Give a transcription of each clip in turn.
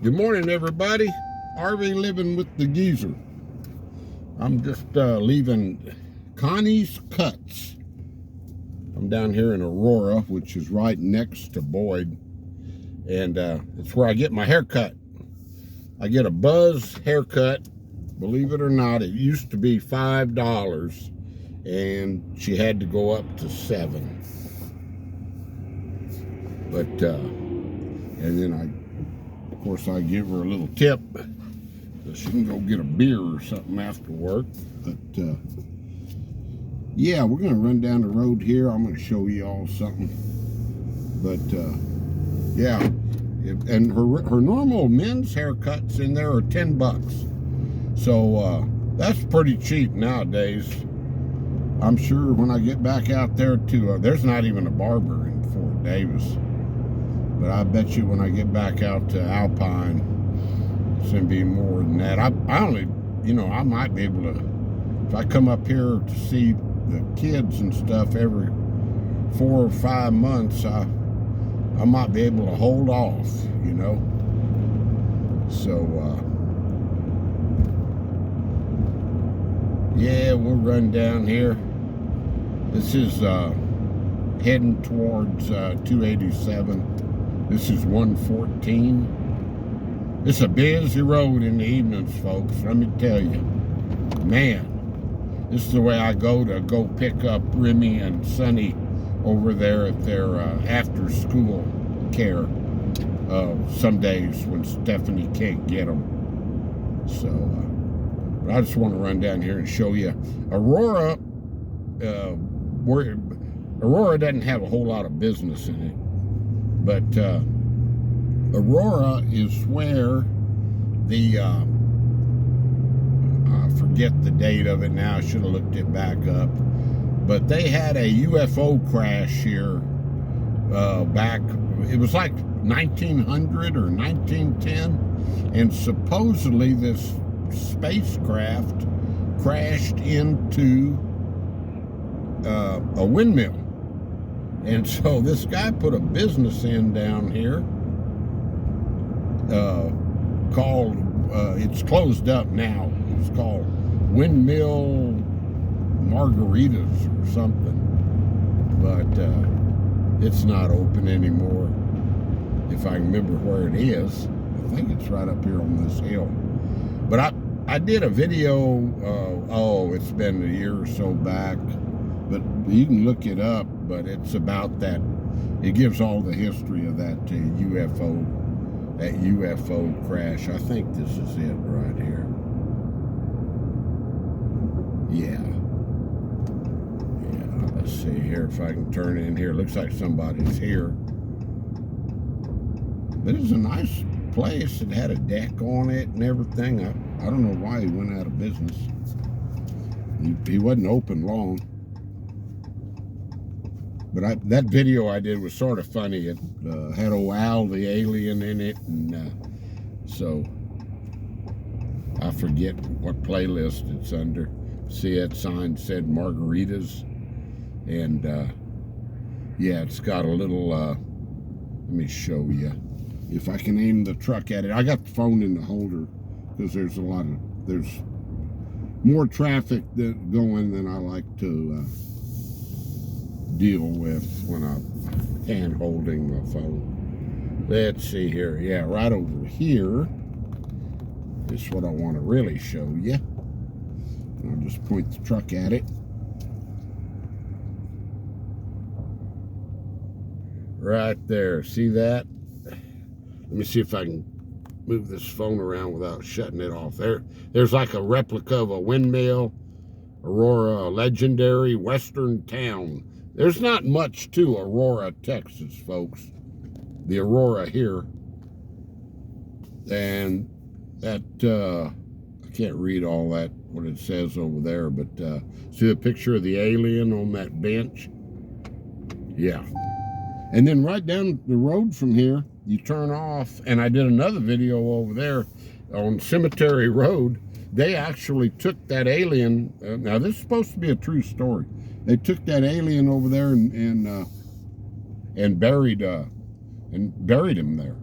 Good morning, everybody. RV living with the geezer. I'm just leaving Connie's Cuts. I'm down here in Aurora, which is right next to Boyd, and it's where I get my haircut. I get a buzz haircut. Believe it or not, it used to be $5, and she had to go up to $7. But and then of course, I give her a little tip so she can go get a beer or something after work. But yeah, we're gonna run down the road here. I'm gonna show you all something. But yeah, and her normal men's haircuts in there are $10. So that's pretty cheap nowadays. I'm sure when I get back out there to, there's not even a barber in Fort Davis. But I bet you when I get back out to Alpine, it's going to be more than that. I only, I might be able to, if I come up here to see the kids and stuff every 4 or 5 months, I might be able to hold off, So, yeah, we'll run down here. This is heading towards 287. This is 114. It's a busy road in the evenings, folks. Let me tell you. Man, this is the way I go pick up Remy and Sonny over there at their after-school care. Some days when Stephanie can't get them. So, I just want to run down here and show you. Aurora, Aurora doesn't have a whole lot of business in it. But Aurora is where the, I forget the date of it now, I should have looked it back up, but they had a UFO crash here back, it was like 1900 or 1910, and supposedly this spacecraft crashed into a windmill. And so this guy put a business in down here called, it's closed up now. It's called Windmill Margaritas or something. But it's not open anymore, if I remember where it is. I think it's right up here on this hill. But I did a video, it's been a year or so back, but you can look it up, but it's about that. It gives all the history of that UFO crash. I think this is it right here. Yeah. Let's see here if I can turn in here. Looks like somebody's here. But it's a nice place. It had a deck on it and everything. I don't know why he went out of business. He wasn't open long. But that video I did was sort of funny. It had old Al the alien in it, and so I forget what playlist it's under. See, that sign said margaritas, and yeah, it's got a little. Let me show you if I can aim the truck at it. I got the phone in the holder because there's more traffic going than I like to deal with when I'm hand holding my phone. Let's see here. Yeah, right over here is what I want to really show you. I'll just point the truck at it. Right there. See that? Let me see if I can move this phone around without shutting it off. There's like a replica of a windmill. Aurora, a legendary western town. There's not much to Aurora, Texas, folks. The Aurora here. And that, I can't read all that, what it says over there, but see the picture of the alien on that bench? Yeah. And then right down the road from here, you turn off, and I did another video over there on Cemetery Road. They actually took that alien, now this is supposed to be a true story. They took that alien over there and buried him there.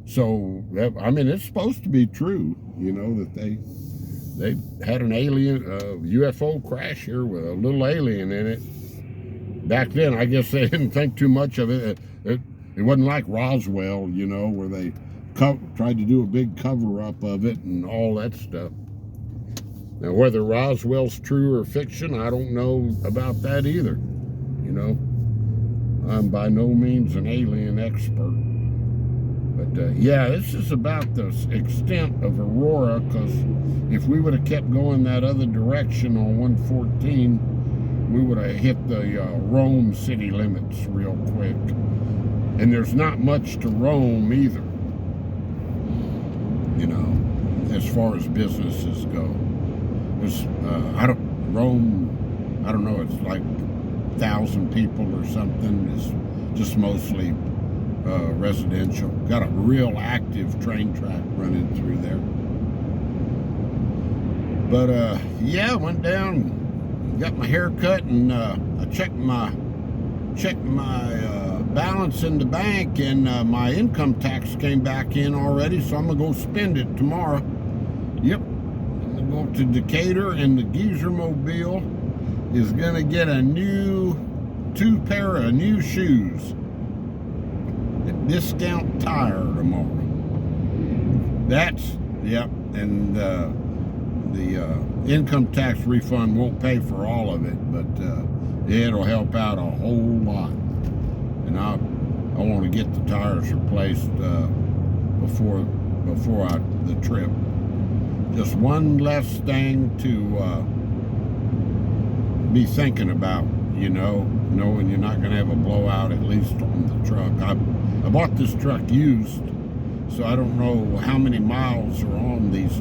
So, I mean, it's supposed to be true, you know, that they had an alien UFO crash here with a little alien in it. Back then, I guess they didn't think too much of it. It wasn't like Roswell, you know, where they tried to do a big cover-up of it and all that stuff. Now, whether Roswell's true or fiction, I don't know about that either, you know. I'm by no means an alien expert. But, yeah, this is about the extent of Aurora, because if we would have kept going that other direction on 114, we would have hit the Rome city limits real quick. And there's not much to Rome either, you know, as far as businesses go. There's, Rome, I don't know, it's like 1,000 people or something. It's just mostly residential. Got a real active train track running through there. But yeah, went down, got my hair cut, and I checked my balance in the bank, and my income tax came back in already, so I'm gonna go spend it tomorrow. Yep, I'm gonna go to Decatur, and the Geezer Mobile is gonna get a new 2 pair of new shoes at Discount Tire tomorrow. That's, yep, and the income tax refund won't pay for all of it, but it'll help out a whole lot. And I want to get the tires replaced before the trip. Just one less thing to be thinking about, you know, knowing you're not going to have a blowout, at least on the truck. I bought this truck used, so I don't know how many miles are on these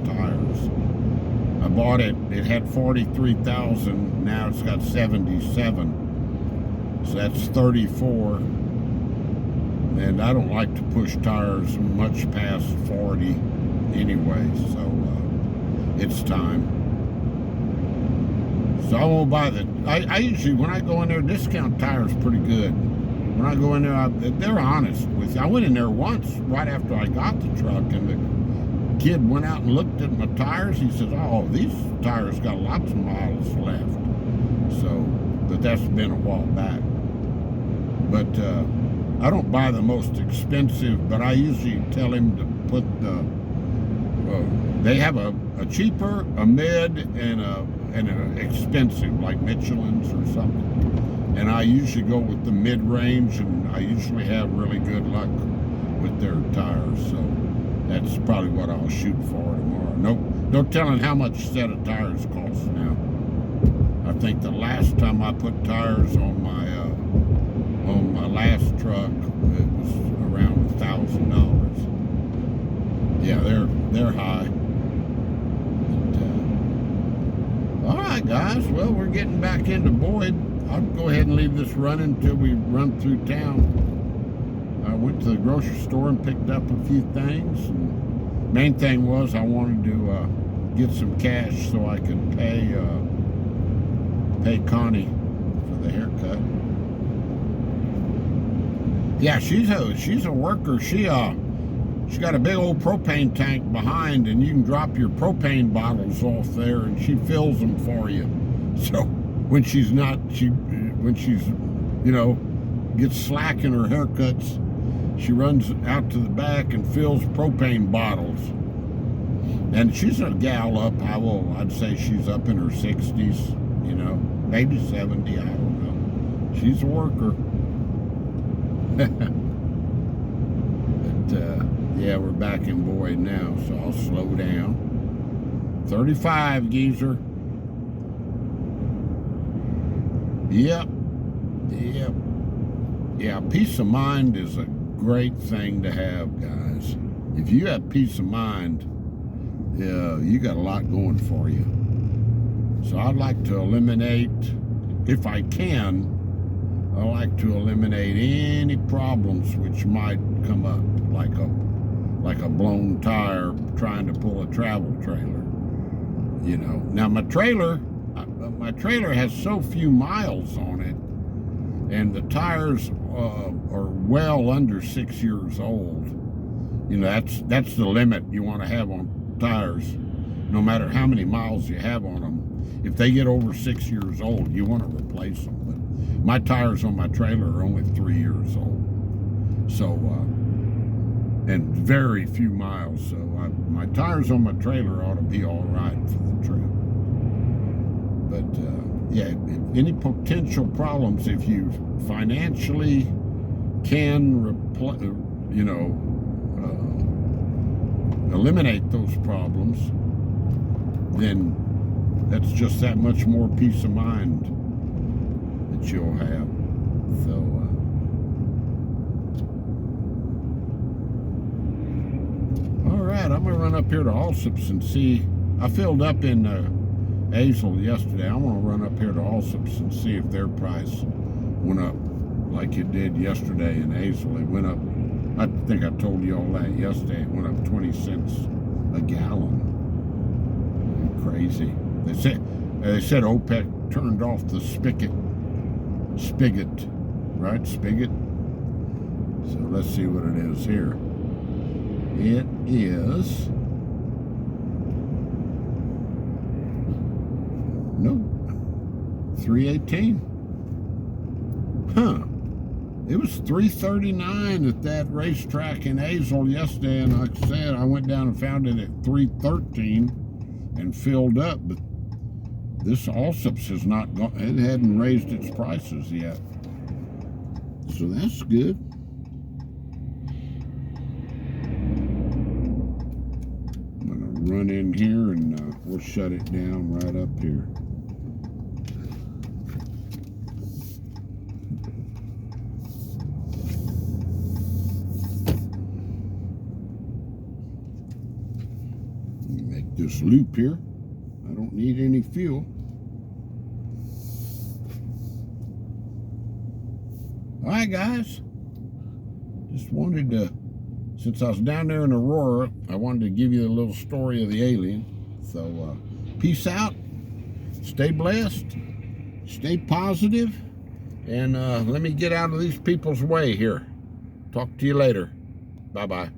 tires. I bought it, it had 43,000, now it's got 77. So that's 34. And I don't like to push tires much past 40 anyway, so it's time. So I won't buy I usually, when I go in there, Discount Tire's pretty good. When I go in there, they're honest with you. I went in there once, right after I got the truck, and the kid went out and looked at my tires. He says, oh, these tires got lots of miles left. So, but that's been a while back. But I don't buy the most expensive, but I usually tell him to put they have a cheaper, a mid, and an expensive, like Michelin's or something. And I usually go with the mid-range, and I usually have really good luck with their tires. So that's probably what I'll shoot for tomorrow. No telling how much a set of tires costs now. I think the last time I put tires on my last truck, it was around $1,000. Yeah, they're high. But, all right, guys. Well, we're getting back into Boyd. I'll go ahead and leave this running until we run through town. I went to the grocery store and picked up a few things. And main thing was I wanted to get some cash so I could pay Connie for the haircut. Yeah, she's a worker. She's got a big old propane tank behind, and you can drop your propane bottles off there, and she fills them for you. So when she's you know, gets slack in her haircuts, she runs out to the back and fills propane bottles. And she's a gal up. I'd say she's up in her 60s, you know, maybe 70. I don't know. She's a worker. But yeah, we're back in Boyd now, so I'll slow down. 35, geezer. Yep. Yeah, peace of mind is a great thing to have, guys. If you have peace of mind, you got a lot going for you. So I'd like to eliminate, if I can, I like to eliminate any problems which might come up, like a blown tire trying to pull a travel trailer. You know, now my trailer has so few miles on it, and the tires are well under 6 years old, you know, that's the limit you want to have on tires, no matter how many miles you have on them. If they get over 6 years old, you want to replace them. But my tires on my trailer are only 3 years old, so and very few miles. So my tires on my trailer ought to be all right for the trip. But yeah, any potential problems, if you financially can eliminate those problems, then that's just that much more peace of mind that you'll have. So all right, I'm gonna run up here to Allsup's and see. I filled up in Azle yesterday. I'm gonna run up here to Allsup's and see if their price went up like it did yesterday in Azle. It went up, I think I told you all that yesterday, it went up 20 cents a gallon. Crazy. They said OPEC turned off the spigot, right? Spigot. So let's see what it is here. It is, no, 318. Huh. It was 339 at that racetrack in Azle yesterday, and like I said, I went down and found it at 313 and filled up, but this Allsup's has not gone, it hadn't raised its prices yet. So that's good. I'm gonna run in here and we'll shut it down right up here. Make this loop here. I don't need any fuel. All right, guys. Just wanted to, since I was down there in Aurora, I wanted to give you a little story of the alien. So, peace out. Stay blessed. Stay positive. And let me get out of these people's way here. Talk to you later. Bye-bye.